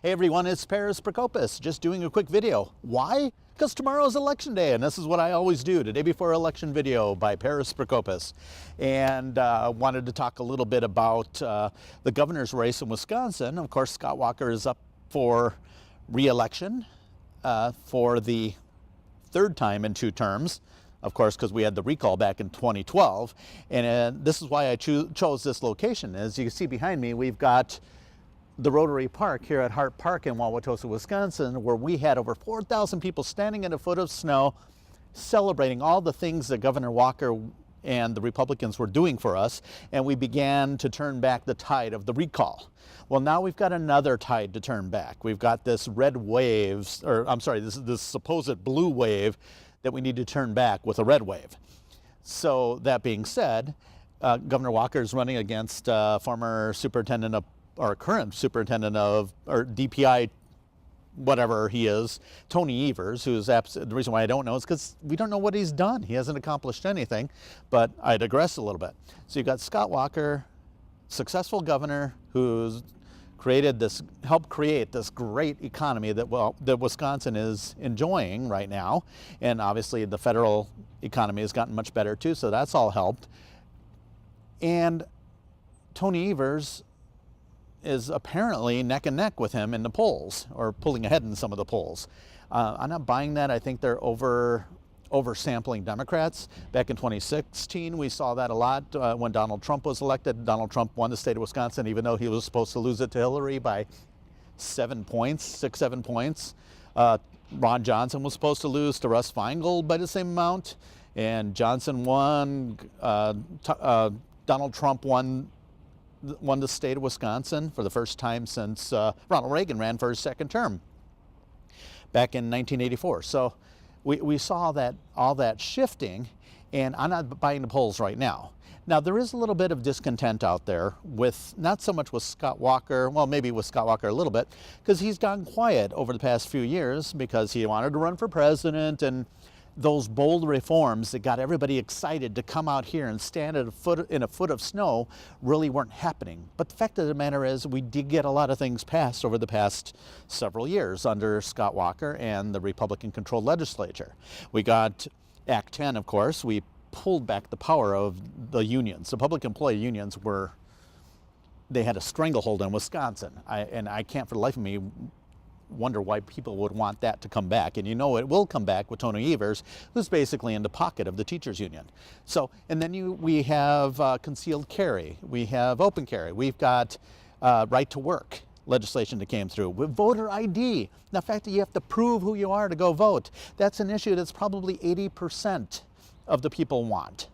Hey everyone, it's PROCOPIS, just doing a quick video. Why? Because tomorrow is election day, and this is what I always do, the day before election video by PROCOPIS. And wanted to talk a little bit about the governor's race in Wisconsin. Of course, Scott Walker is up for re-election for the third time in 2 terms. Of course, because we had the recall back in 2012. And this is why I chose this location. As you can see behind me, we've got the Rotary Park here at Hart Park in Wauwatosa, Wisconsin, where we had over 4,000 people standing in a foot of snow celebrating all the things that Governor Walker and the Republicans were doing for us, and we began to turn back the tide of the recall. Well, now we've got another tide to turn back. We've got this red wave, or I'm sorry, this supposed blue wave that we need to turn back with a red wave. So that being said, Governor Walker is running against former superintendent of, or current superintendent of, or DPI, whatever he is, Tony Evers, who's the reason why I don't know is because we don't know what he's done. He hasn't accomplished anything, but I digress a little bit. So you've got Scott Walker, successful governor who's helped create this great economy that Wisconsin is enjoying right now. And obviously the federal economy has gotten much better too, so that's all helped. And Tony Evers is apparently neck and neck with him in the polls, or pulling ahead in some of the polls. I'm not buying that. I think they're oversampling Democrats. Back in 2016, we saw that a lot when Donald Trump was elected. Donald Trump won the state of Wisconsin, even though he was supposed to lose it to Hillary by 7 points, 7 points. Ron Johnson was supposed to lose to Russ Feingold by the same amount, and Johnson won. Donald Trump won the state of Wisconsin for the first time since Ronald Reagan ran for his second term back in 1984. So we saw that all that shifting, and I'm not buying the polls right now. Now, there is a little bit of discontent out there with, not so much with Scott Walker, well, maybe with Scott Walker a little bit, because he's gone quiet over the past few years because he wanted to run for president, and those bold reforms that got everybody excited to come out here and stand in a foot of snow really weren't happening. But the fact of the matter is, we did get a lot of things passed over the past several years under Scott Walker and the Republican-controlled legislature. We got Act 10, of course. We pulled back the power of the unions. The public employee unions they had a stranglehold in Wisconsin. And I can't for the life of me wonder why people would want that to come back. And you know it will come back with Tony Evers, who's basically in the pocket of the teachers union. So, and then we have concealed carry, we have open carry, we've got right to work legislation that came through with voter ID. The fact that you have to prove who you are to go vote, that's an issue that's probably 80% of the people want.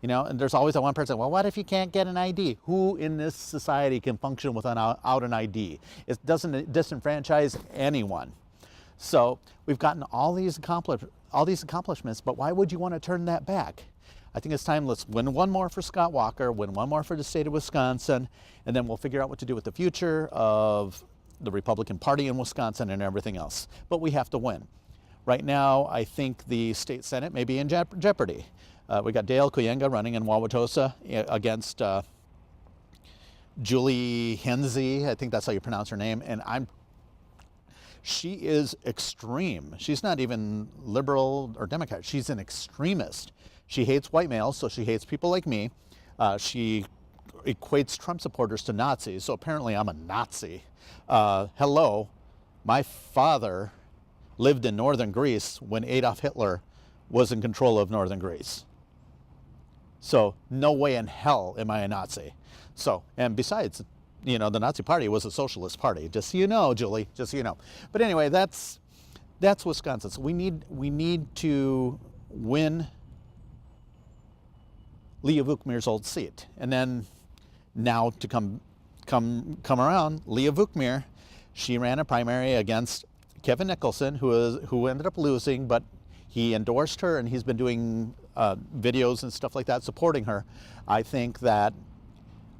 You know, and there's always that one person, well, what if you can't get an ID? Who in this society can function without an ID? It doesn't disenfranchise anyone. So we've gotten all these accomplishments, but why would you want to turn that back? I think it's time, let's win one more for Scott Walker, win one more for the state of Wisconsin, and then we'll figure out what to do with the future of the Republican Party in Wisconsin and everything else. But we have to win. Right now, I think the state Senate may be in jeopardy. We got Dale Kuyenga running in Wauwatosa against Julie Henze, I think that's how you pronounce her name, and she is extreme. She's not even liberal or Democrat. She's an extremist. She hates white males, so she hates people like me. She equates Trump supporters to Nazis, so apparently I'm a Nazi. Hello, my father lived in northern Greece when Adolf Hitler was in control of northern Greece. So no way in hell am I a Nazi. So, and besides, you know, the Nazi Party was a socialist party, just so you know, Julie, just so you know. But anyway, that's Wisconsin. So we need to win Leah Vukmir's old seat. And then now to come around, Leah Vukmir, she ran a primary against Kevin Nicholson, who ended up losing, but he endorsed her, and he's been doing videos and stuff like that supporting her. I think that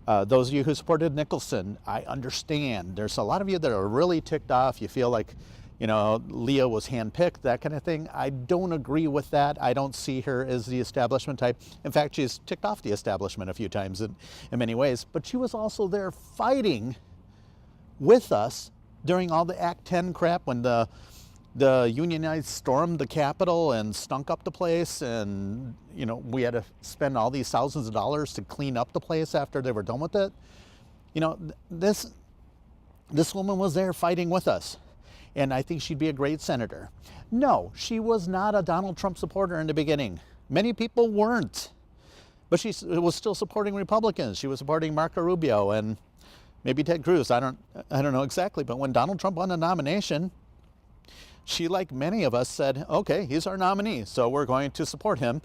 those of you who supported Nicholson, I understand. There's a lot of you that are really ticked off. You feel like, you know, Leah was handpicked, that kind of thing. I don't agree with that. I don't see her as the establishment type. In fact, she's ticked off the establishment a few times in many ways, but she was also there fighting with us during all the Act 10 crap when the Unionites stormed the Capitol and stunk up the place, and you know, we had to spend all these thousands of dollars to clean up the place after they were done with it. You know, this woman was there fighting with us, and I think she'd be a great senator. No, she was not a Donald Trump supporter in the beginning. Many people weren't, but she was still supporting Republicans. She was supporting Marco Rubio and maybe Ted Cruz. I don't know exactly, but when Donald Trump won the nomination, she, like many of us, said, okay, he's our nominee, so we're going to support him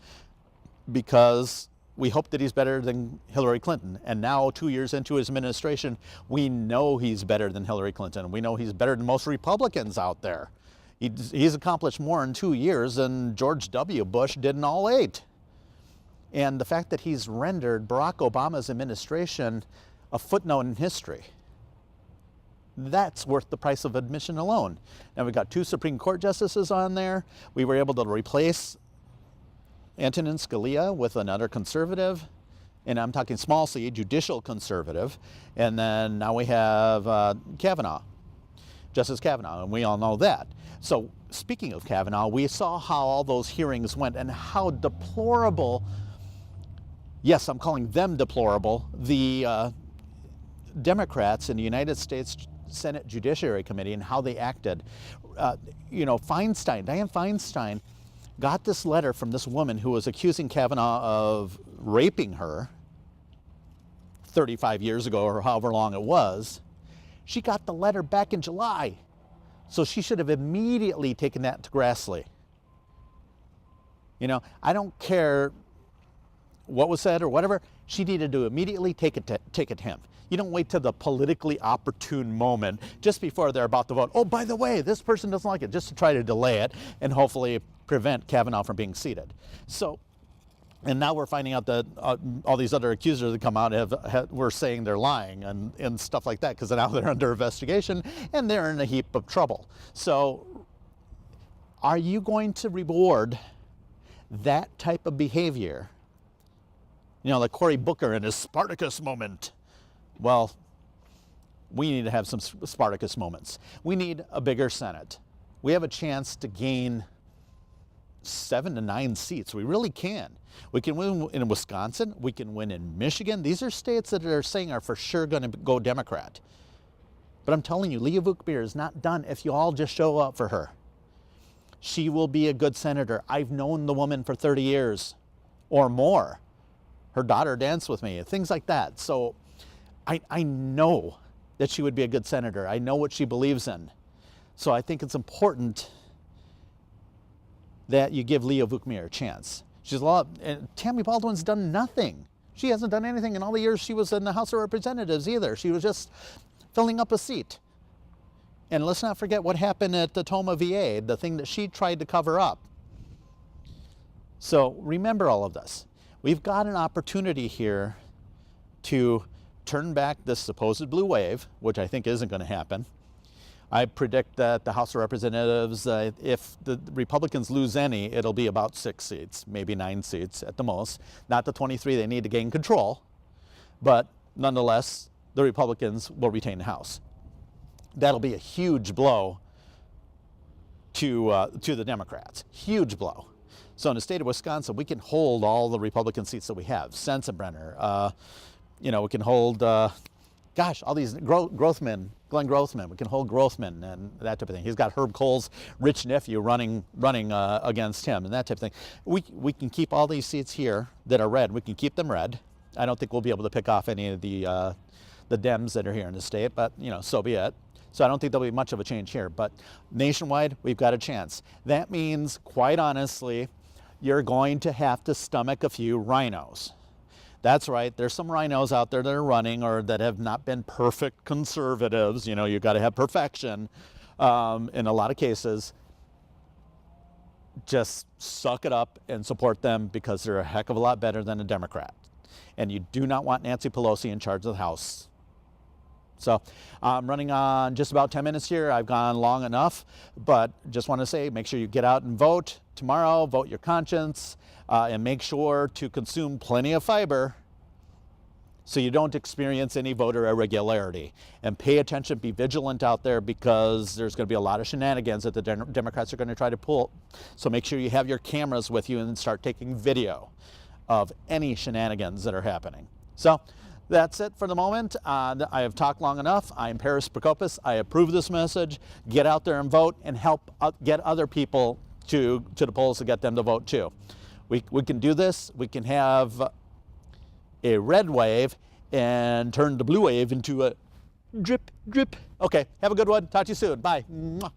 because we hope that he's better than Hillary Clinton. And now, 2 years into his administration, we know he's better than Hillary Clinton. We know he's better than most Republicans out there. He's accomplished more in 2 years than George W. Bush did in all 8. And the fact that he's rendered Barack Obama's administration a footnote in history, that's worth the price of admission alone. Now, we've got 2 Supreme Court justices on there. We were able to replace Antonin Scalia with another conservative, and I'm talking small c, judicial conservative. And then now we have Kavanaugh, Justice Kavanaugh, and we all know that. So speaking of Kavanaugh, we saw how all those hearings went and how deplorable, yes, I'm calling them deplorable, the Democrats in the United States Senate Judiciary Committee and how they acted. You know, Dianne Feinstein got this letter from this woman who was accusing Kavanaugh of raping her 35 years ago or however long it was. She got the letter back in July. So she should have immediately taken that to Grassley. You know, I don't care what was said or whatever. She needed to immediately take it to him. You don't wait till the politically opportune moment just before they're about to vote. Oh, by the way, this person doesn't like it, just to try to delay it and hopefully prevent Kavanaugh from being seated. So, and now we're finding out that all these other accusers that come out were saying they're lying and stuff like that, because now they're under investigation and they're in a heap of trouble. So are you going to reward that type of behavior? You know, like Cory Booker in his Spartacus moment. Well, we need to have some Spartacus moments. We need a bigger Senate. We have a chance to gain 7 to 9 seats. We really can. We can win in Wisconsin. We can win in Michigan. These are states that are saying are for sure going to go Democrat. But I'm telling you, MILWAUKEE is not done if you all just show up for her. She will be a good senator. I've known the woman for 30 years or more. Her daughter danced with me, things like that. So I know that she would be a good senator. I know what she believes in. So I think it's important that you give MILWAUKEE a chance. She's a lot, and Tammy Baldwin's done nothing. She hasn't done anything in all the years she was in the House of Representatives either. She was just filling up a seat. And let's not forget what happened at the Tacoma VA, the thing that she tried to cover up. So remember all of this. We've got an opportunity here to turn back this supposed blue wave, which I think isn't going to happen. I predict that the House of Representatives, if the Republicans lose any, it'll be about 6 seats, maybe 9 seats at the most. Not the 23 they need to gain control, but nonetheless, the Republicans will retain the House. That'll be a huge blow to the Democrats, huge blow. So in the state of Wisconsin, we can hold all the Republican seats that we have. Sensenbrenner, you know, we can hold, gosh, all these Grothman, Glenn Grothman. We can hold Grothman and that type of thing. He's got Herb Kohl's rich nephew running against him and that type of thing. We can keep all these seats here that are red. We can keep them red. I don't think we'll be able to pick off any of the Dems that are here in the state, but you know, so be it. So I don't think there'll be much of a change here. But nationwide, we've got a chance. That means, quite honestly, you're going to have to stomach a few rhinos. That's right, there's some rhinos out there that are running or that have not been perfect conservatives. You know, you've got to have perfection in a lot of cases. Just suck it up and support them because they're a heck of a lot better than a Democrat. And you do not want Nancy Pelosi in charge of the House. So I'm running on just about 10 minutes here. I've gone long enough, but just want to say, make sure you get out and vote tomorrow, vote your conscience, and make sure to consume plenty of fiber. so you don't experience any voter irregularity. And pay attention, be vigilant out there, because there's going to be a lot of shenanigans that the Democrats are going to try to pull. So make sure you have your cameras with you and start taking video of any shenanigans that are happening. So that's it for the moment. I have talked long enough. I'm Paris PROCOPIS. I approve this message. Get out there and vote, and help get other people to the polls to get them to vote too. We can do this. We can have a red wave and turn the blue wave into a drip, drip. Okay, have a good one. Talk to you soon. Bye. Mwah.